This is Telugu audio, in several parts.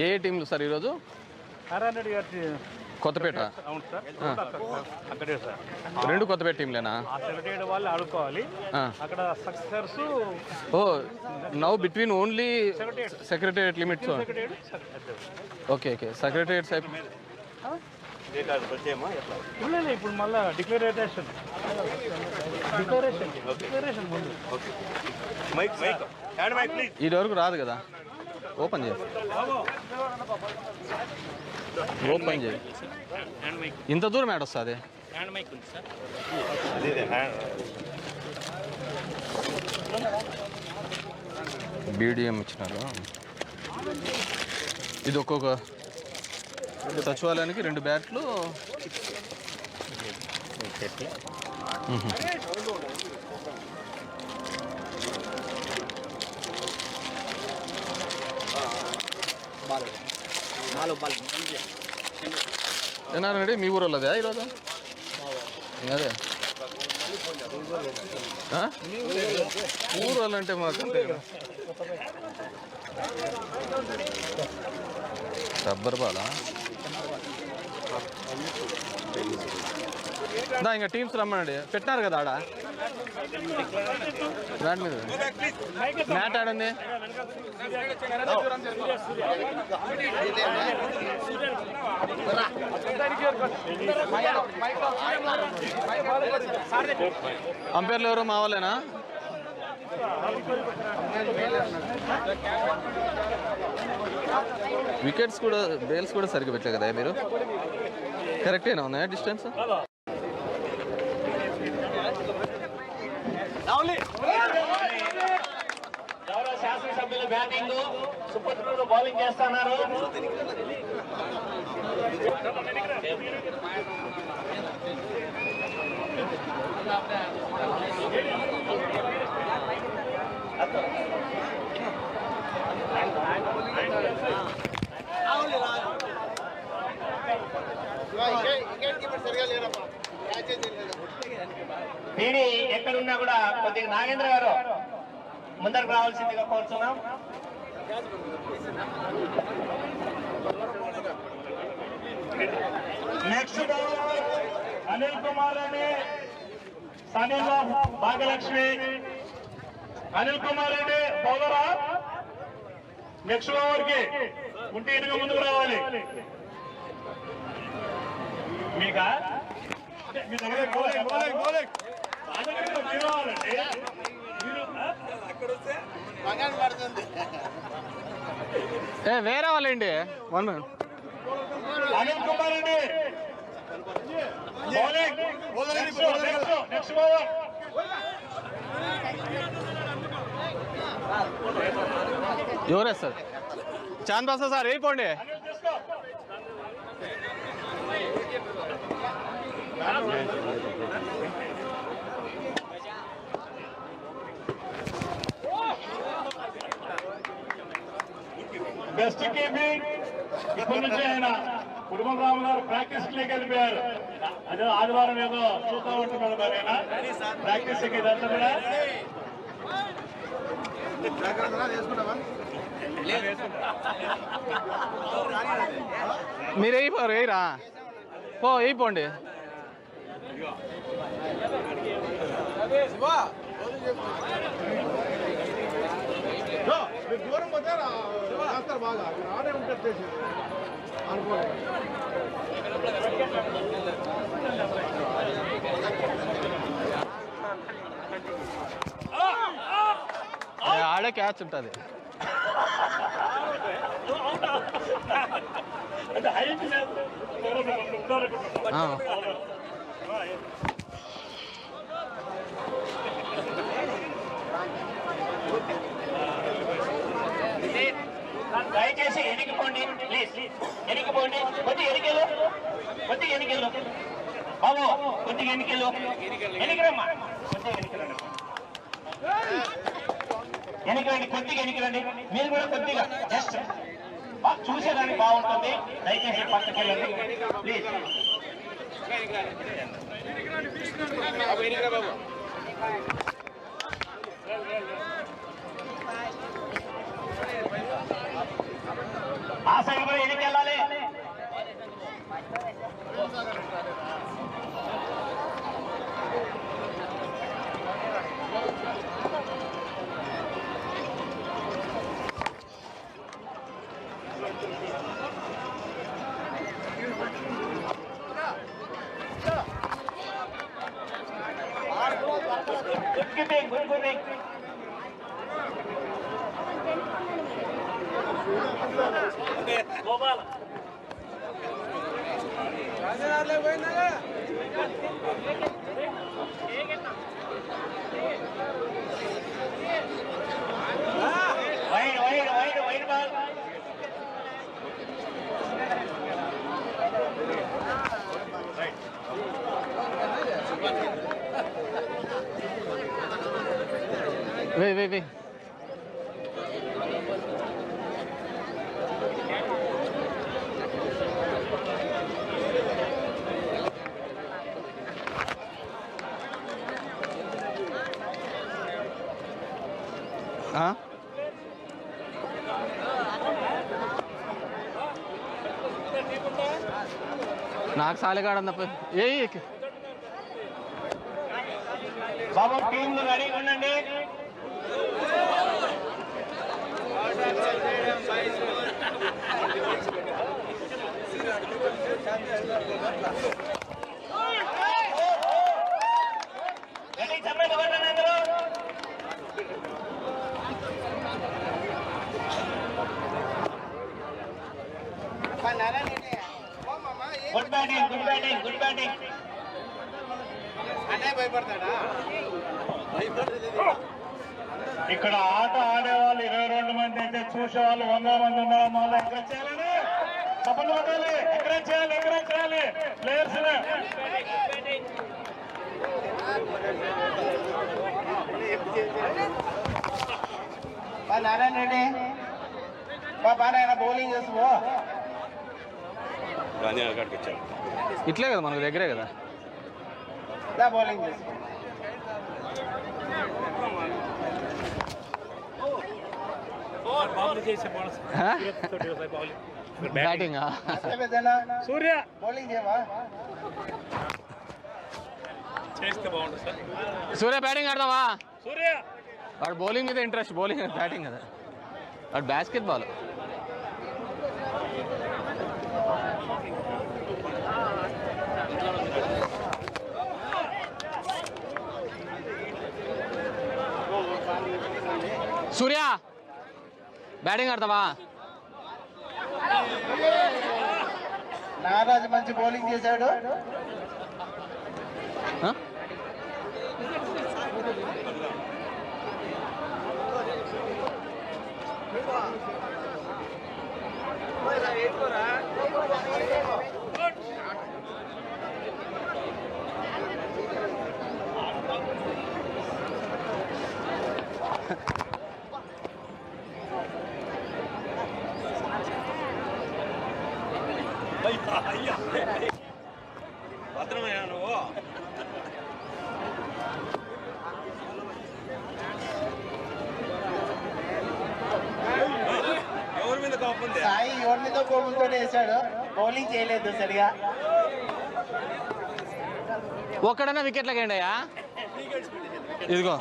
ఏ టీంలు సార్ ఈరోజు? కొత్తపేట. రెండు కొత్తపేట టీంలేనా? వాళ్ళు ఆడుకోవాలి అక్కడ success. Oh now between only secretariat limits. Okay okay secretariat side ఇప్పుడు మళ్ళీ డిక్లరేషన్ ఇది వరకు రాదు కదా. ఓపెన్ చేయి, ఓపెన్ చేయి. ఇంత దూరం యాడ్ వస్తుంది. బీడిఎం ఇచ్చినారు. ఇది ఒక్కొక్క సచివాలయానికి 2 బ్యాట్లు. ఏనారండి మీ ఊరు వాళ్ళదే ఈరోజు? అదే ఊరు వాళ్ళంటే మాకు అంతే కదా. రబ్బర్ బాలా ఇంకా టీమ్స్ రమ్మనండి. పెట్టినారు కదా ఆడ దాని మీద మ్యాట్ ఆడండి. అంపైర్లు ఎవరు మా వాళ్ళేనా? వికెట్స్ కూడా బేల్స్ కూడా సరిగ్గా పెట్టలేదు కదా మీరు? కరెక్టేనా ఉన్నాయా డిస్టెన్స్? శాసనసభ్యులు బ్యాటింగ్, సుపుత్రుడు బౌలింగ్ చేస్తున్నారు. దీని ఎక్కడున్నా కూడా కొద్దిగా నాగేంద్ర గారు ముందరకు రావాల్సిందిగా కోరుతున్నాం. నెక్స్ట్ అనిల్ కుమార్ రెడ్డి, సనీల్ భాగ్యలక్ష్మి. అనిల్ కుమార్ రెడ్డి బౌలరా. నెక్స్ట్ ఓవర్ కి ఉంటే ఇటుగా ముందుకు రావాలి. మీకా మీ దగ్గర వేరే వాళ్ళండి. Anil Kumar Reddy next over. ఎవరే సార్? చాంద్ బాసా సార్ వేయిపోండి. Best keeping. ఇప్పటి నుంచి ఆయన కుటుంబం రాము గారు ప్రాక్టీస్ లేక వెళ్ళిపోయారు. అదే ఆదివారం ఏదో చూస్తూ ఉంటున్నాడు. మరి ఆయన ప్రాక్టీస్ ఇదంతా కూడా మీరు వేయిపోరు. వేయరా పో, వేయిపోండి. దూరం పోతే రాస్తారు బాగా. ఆడే ఉంటుంది అనుకోలేదు. ఆడే క్యాచ్ ఉంటుంది. దయచేసి ఎనికిపోండి ప్లీజ్. ఎనికిపోండి. కొద్దిగా ఎనికెళ్ళు, కొద్దిగా ఎనికెళ్ళు బాబు, కొద్దిగా ఎనికెళ్ళు. ఎనికిరమ్మా, కొద్దిగా ఎనికిరండి. ఎనికిరండి, కొద్దిగా ఎనికిరండి. మీరు కూడా కొద్దిగా జస్ట్ చూసేదానికి బాగుంటుంది. దయచేసి పక్కకి వెళ్ళండి ప్లీజ్. ఆ సైడ్ కూడా ఎన్నికెళ్ళాలి. Gopal wide wide wide wide ball. వే నాకు సాలిగాడన్నప్ప ఏ బాబు టీంలు రెడీగా ఉండండి. రెడీ చెప్పండి అందరూ. Good batting good batting good batting. అంటే భయపడతాడా? ఇక్కడ ఆట ఆడేవాళ్ళు 22 మంది అయితే చూసేవాళ్ళు 100 మంది ఉన్నారు. మళ్ళీ ఎంకరేజ్ చేయాలని సపోర్ట్ కొట్టాలి. ఎంకరేజ్ చేయాలి ప్లేయర్స్. నారాయణ రెడ్డి బాగా బౌలింగ్ చేసుకో. ఇట్లే కదా మనకు దగ్గరే కదా బౌలింగ్ చేసుకో. బ్యాటింగ్ సూర్య బౌలింగ్ చేయవా? చేస్తే బాగుంటుంది సార్. సూర్య బ్యాటింగ్ ఆడదావా? సూర్య వాడు బౌలింగ్ మీద ఇంట్రెస్ట్, బౌలింగ్ బ్యాటింగ్ కదా వాడు బాస్కెట్ బాల్. సూర్య బ్యాటింగ్ ఆడతావా? నారాజు మంచి బౌలింగ్ చేశాడు. భద్రమయ్యా నువ్వు. ఎవరి మీద కోపం? సాయి ఎవరి మీద కోపంతో వేశాడు, బౌలింగ్ చేయలేదు సరిగా. ఒక్కడన్నా వికెట్లకి ఏంటయ్యా? ఇదిగో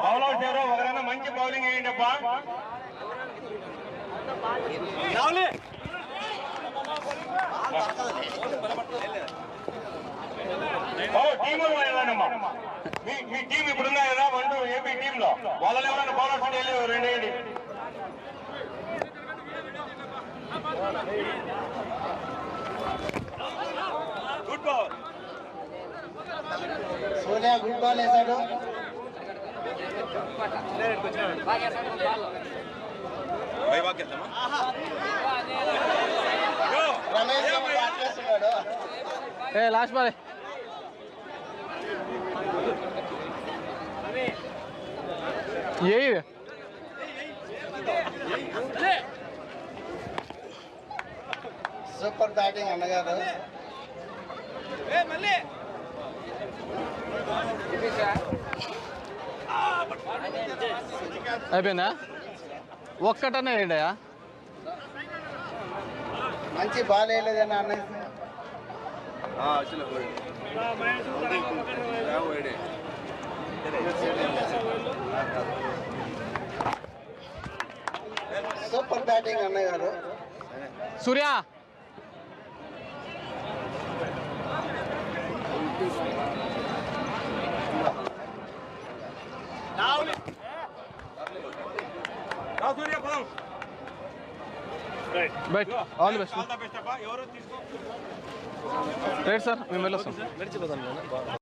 బౌలౌట్ ఎవరో ఒకరైనా మంచి బౌలింగ్ వేయండి అబ్బా. టీమ్ మీ టీం ఇప్పుడు ఉన్నాయి కదా 1 ఏపీ టీమ్ లో వాళ్ళని ఎవరైనా బౌలర్స్ వెళ్ళి 2 వేయండి. Good ball. Surya good ball వేశాడు. రమేష్ చేస్తున్నాడు. ఏ లాస్ట్ బాల్ ఏ సూపర్ బ్యాటింగ్ అన్నగారు. అయిపోయిందా? ఒక్కటనే వేయండియా. మంచి బాల్ వేయలేదన్న అన్నయ్య. సూపర్ బ్యాటింగ్ అన్నయ్య గారు. సూర్య బైట్ all the best right sir మేము వెళ్ళొస్తాం.